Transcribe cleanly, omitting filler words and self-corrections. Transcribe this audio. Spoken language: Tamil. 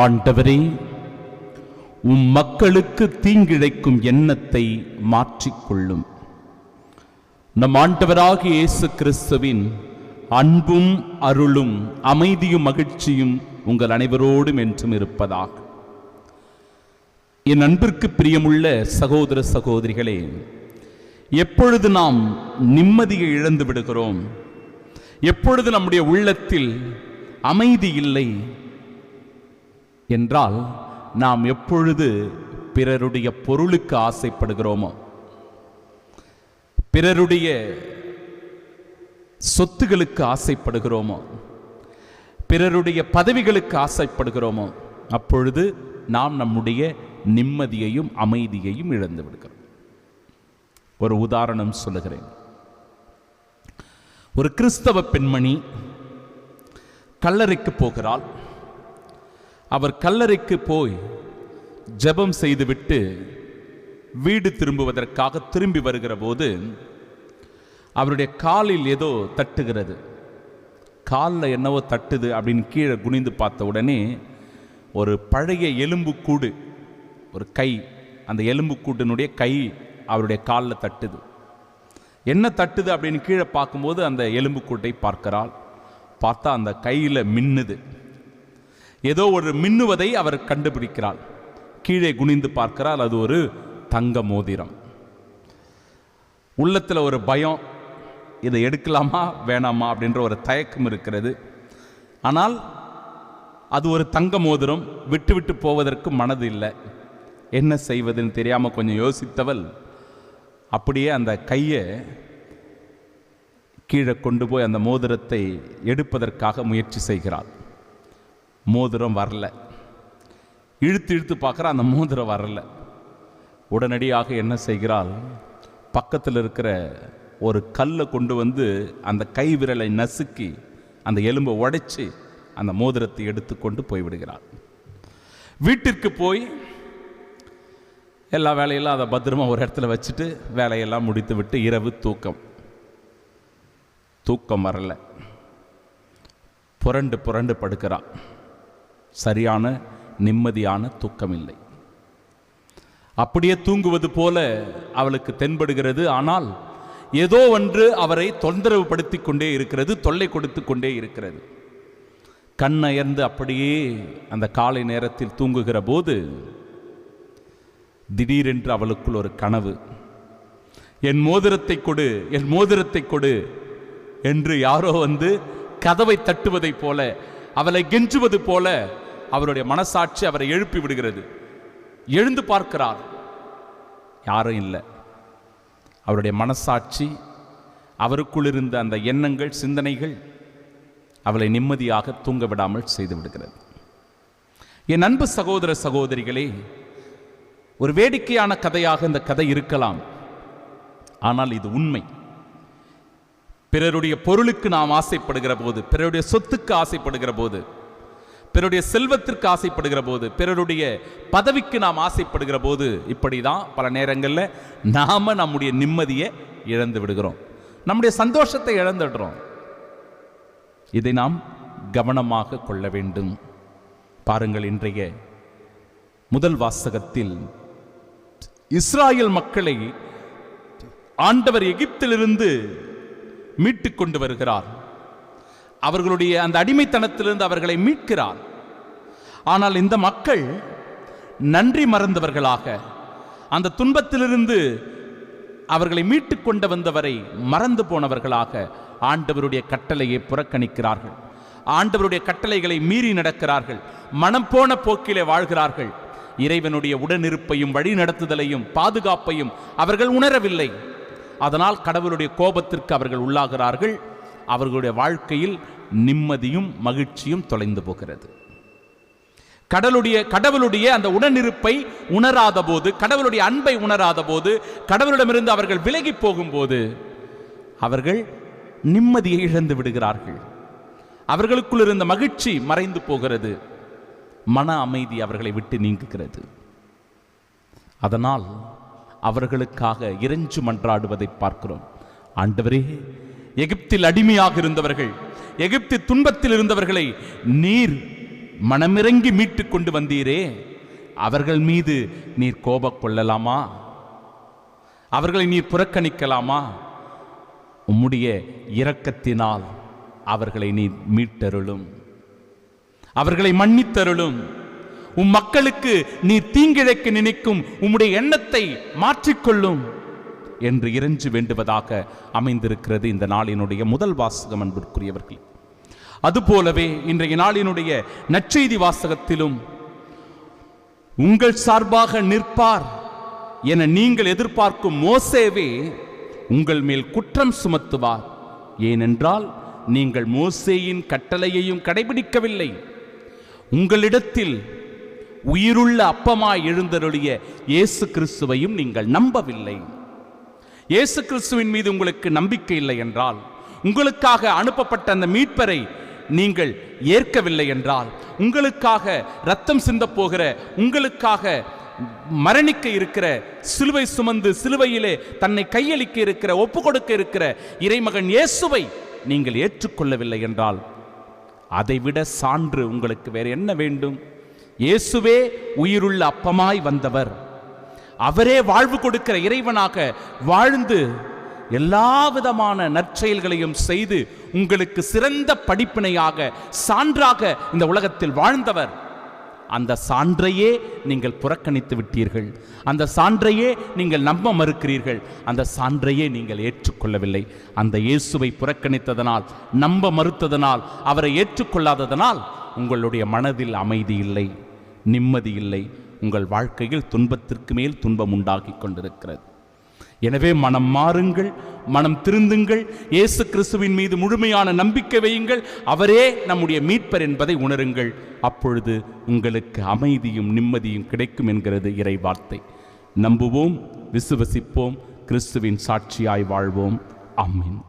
ஆண்டவரே, மக்களுக்கு தீங்கிழைக்கும் எண்ணத்தை மாற்றிக்கொள்ளும். நம் ஆண்டவராகிய இயேசு கிறிஸ்துவின் அன்பும் அருளும் அமைதியும் மகிழ்ச்சியும் உங்கள் அனைவரோடும் என்றும் இருப்பதாக. என் அன்பிற்கு பிரியமுள்ள சகோதர சகோதரிகளே, எப்பொழுது நாம் நிம்மதியை இழந்து விடுகிறோம், எப்பொழுது நம்முடைய உள்ளத்தில் அமைதி இல்லை என்றால் நாம் எப்பொழுது பிறருடைய பொருளுக்கு ஆசைப்படுகிறோமோ, பிறருடைய சொத்துகளுக்கு ஆசைப்படுகிறோமோ, பிறருடைய பதவிகளுக்கு ஆசைப்படுகிறோமோ, அப்பொழுது நாம் நம்முடைய நிம்மதியையும் அமைதியையும் இழந்து விடுகிறோம். ஒரு உதாரணம் சொல்லுகிறேன். ஒரு கிறிஸ்தவ பெண்மணி கல்லறைக்கு போகிறாள். அவர் கல்லறைக்கு போய் ஜெபம் செய்துவிட்டு வீடு திரும்புவதற்காக திரும்பி வருகிற போது அவருடைய காலில் ஏதோ தட்டுகிறது. காலில் என்னவோ தட்டுது அப்படின்னு கீழே குனிந்து பார்த்த உடனே ஒரு பழைய எலும்புக்கூடு, ஒரு கை, அந்த எலும்புக்கூட்டினுடைய கை அவருடைய காலில் தட்டுது. என்ன தட்டுது அப்படின்னு கீழே பார்க்கும்போது அந்த எலும்புக்கூட்டை பார்க்கிறாள். பார்த்தா அந்த கையில் மின்னுது. ஏதோ ஒரு மின்னுவதை அவர் கண்டுபிடிக்கிறாள். கீழே குனிந்து பார்க்கிறாள். அது ஒரு தங்க மோதிரம். உள்ளத்தில் ஒரு பயம், இதை எடுக்கலாமா வேணாமா அப்படின்ற ஒரு தயக்கம் இருக்கிறது. ஆனால் அது ஒரு தங்க மோதிரம், விட்டு விட்டு போவதற்கு மனது இல்லை. என்ன செய்வதுன்னு தெரியாமல் கொஞ்சம் யோசித்தவள் அப்படியே அந்த கையை கீழே கொண்டு போய் அந்த மோதிரத்தை எடுப்பதற்காக முயற்சி செய்கிறாள். மோதிரம் வரல. இழுத்து இழுத்து பார்க்குற அந்த மோதிரம் வரல. உடனடியாக என்ன செய்கிறாள், பக்கத்தில் இருக்கிற ஒரு கல்லை கொண்டு வந்து அந்த கை விரலை நசுக்கி அந்த எலும்பை உடைச்சி அந்த மோதிரத்தை எடுத்துக்கொண்டு போய்விடுகிறாள். வீட்டிற்கு போய் எல்லா வேலையெல்லாம் அதை பத்திரமா ஒரு இடத்துல வச்சுட்டு வேலையெல்லாம் முடித்து விட்டு இரவு தூக்கம் வரல. புரண்டு புரண்டு படுக்கிறாள். சரியான நிம்மதியான தூக்கம் இல்லை. அப்படியே தூங்குவது போல அவளுக்கு தென்படுகிறது. ஆனால் ஏதோ ஒன்று அவரை தொந்தரவு படுத்தி கொண்டே இருக்கிறது, தொல்லை கொடுத்து கொண்டே இருக்கிறது. கண்ணயர்ந்து அப்படியே அந்த காலை நேரத்தில் தூங்குகிற போது திடீரென்று அவளுக்குள் ஒரு கனவு. என் மோதிரத்தை கொடு, என் மோதிரத்தை கொடு என்று யாரோ வந்து கதவை தட்டுவதை போல, அவளை கெஞ்சுவது போல அவருடைய மனசாட்சி அவரை எழுப்பி விடுகிறது. எழுந்து பார்க்கிறார், யாரும் இல்லை. அவருடைய மனசாட்சி, அவருக்குள் இருந்த அந்த எண்ணங்கள், சிந்தனைகள் அவளை நிம்மதியாக தூங்க விடாமல் செய்து விடுகிறது. என் அன்பு சகோதர சகோதரிகளே, ஒரு வேடிக்கையான கதையாக இந்த கதை இருக்கலாம். ஆனால் இது உண்மை. பிறருடைய பொருளுக்கு நாம் ஆசைப்படுகிற போது, பிறருடைய சொத்துக்கு ஆசைப்படுகிற போது, பிறருடைய செல்வத்திற்கு ஆசைப்படுகிற போது, பிறருடைய பதவிக்கு நாம் ஆசைப்படுகிற போது, இப்படிதான் பல நேரங்களில் நாம நம்முடைய நிம்மதியை இழந்து விடுகிறோம், நம்முடைய சந்தோஷத்தை இழந்துடுறோம். இதை நாம் கவனமாக கொள்ள வேண்டும். பாருங்கள், இன்றைய முதல் வாசகத்தில் இஸ்ராயேல் மக்களை ஆண்டவர் எகிப்திலிருந்து மீட்டு கொண்டு வருகிறார். அவர்களுடைய அந்த அடிமைத்தனத்திலிருந்து அவர்களை மீட்கிறார். ஆனால் இந்த மக்கள் நன்றி மறந்தவர்களாக, அந்த துன்பத்திலிருந்து அவர்களை மீட்டு கொண்டு வந்தவரை மறந்து போனவர்களாக ஆண்டவருடைய கட்டளையை புறக்கணிக்கிறார்கள். ஆண்டவருடைய கட்டளைகளை மீறி நடக்கிறார்கள். மனம் போன போக்கிலே வாழ்கிறார்கள். இறைவனுடைய உடனிருப்பையும் வழி நடத்துதலையும் பாதுகாப்பையும் அவர்கள் உணரவில்லை. அதனால் கடவுளுடைய கோபத்திற்கு அவர்கள் உள்ளாகிறார்கள். அவர்களுடைய வாழ்க்கையில் நிம்மதியும் மகிழ்ச்சியும் தொலைந்து போகிறது. கடவுளுடைய அந்த உடனிருப்பை உணராத போது, கடவுளுடைய அன்பை உணராத போது, கடவுளிடமிருந்து அவர்கள் விலகி போகும்போது அவர்கள் நிம்மதியை இழந்து விடுகிறார்கள். அவர்களுக்குள் இருந்த மகிழ்ச்சி மறைந்து போகிறது. மன அமைதி அவர்களை விட்டு நீங்குகிறது. அதனால் அவர்களுக்காக இறைஞ்சு மன்றாடுவதை பார்க்கிறோம். ஆண்டவரே, எகிப்தில் அடிமையாக இருந்தவர்கள், எகிப்து துன்பத்தில் இருந்தவர்களை நீர் மனமிறங்கி மீட்டு கொண்டு வந்தீரே, அவர்கள் மீது நீர் கோபம் கொள்ளலாமா? அவர்களை நீர் புறக்கணிக்கலாமா? உம்முடைய இரக்கத்தினால் அவர்களை நீர் மீட்டருளும், அவர்களை மன்னித்தருளும். உம் மக்களுக்கு நீர் தீங்கிழைக்க நினைக்கும் உம்முடைய எண்ணத்தை மாற்றிக்கொள்ளும் என்று இறைஞ்சு வேண்டுவதாக அமைந்திருக்கிறது இந்த நாளினுடைய முதல் வாசகம். அன்பிற்குரியவர்கள், அதுபோலவே இன்றைய நாளினுடைய நற்செய்தி வாசகத்திலும் உங்கள் சார்பாக நிற்பார் என நீங்கள் எதிர்பார்க்கும் மோசேவே உங்கள் மேல் குற்றம் சுமத்துவார். ஏனென்றால் நீங்கள் மோசேயின் கட்டளையையும் கடைபிடிக்கவில்லை, உங்களிடத்தில் உயிருள்ள அப்பமாய் எழுந்தருளிய இயேசு கிறிஸ்துவையும் நீங்கள் நம்பவில்லை. இயேசு கிறிஸ்துவின் மீது உங்களுக்கு நம்பிக்கை இல்லை என்றால், உங்களுக்காக அனுப்பப்பட்ட அந்த மீட்பரை நீங்கள் ஏற்கவில்லை என்றால், உங்களுக்காக ரத்தம் சிந்த போகிற, உங்களுக்காக மரணிக்க இருக்கிற, சிலுவை சுமந்து சிலுவையிலே தன்னை கையளிக்க இருக்கிற, ஒப்பு கொடுக்க இருக்கிற இறைமகன் இயேசுவை நீங்கள் ஏற்றுக்கொள்ளவில்லை என்றால், அதைவிட சான்று உங்களுக்கு வேற என்ன வேண்டும்? இயேசுவே உயிருள்ள அப்பமாய் வந்தவர், அவரே வாழ்வு கொடுக்கிற இறைவனாக வாழ்ந்து எல்லா விதமான நற்செயல்களையும் செய்து உங்களுக்கு சிறந்த படிப்பினையாக சான்றாக இந்த உலகத்தில் வாழ்ந்தவர். அந்த சான்றையே நீங்கள் புறக்கணித்து விட்டீர்கள், அந்த சான்றையே நீங்கள் நம்ப மறுக்கிறீர்கள், அந்த சான்றையே நீங்கள் ஏற்றுக்கொள்ளவில்லை. அந்த இயேசுவை புறக்கணித்ததனால், நம்ப மறுத்ததனால், அவரை ஏற்றுக்கொள்ளாததனால் உங்களுடைய மனதில் அமைதி இல்லை, நிம்மதி இல்லை, உங்கள் வாழ்க்கையில் துன்பத்திற்கு மேல் துன்பம் உண்டாகி கொண்டிருக்கிறது. எனவே மனம் மாறுங்கள், மனம் திருந்துங்கள், இயேசு கிறிஸ்துவின் மீது முழுமையான நம்பிக்கை வையுங்கள், அவரே நம்முடைய மீட்பர் என்பதை உணருங்கள். அப்பொழுது உங்களுக்கு அமைதியும் நிம்மதியும் கிடைக்கும் என்கிறது இறை வார்த்தை. நம்புவோம், விசுவசிப்போம், கிறிஸ்துவின் சாட்சியாய் வாழ்வோம். ஆமென்.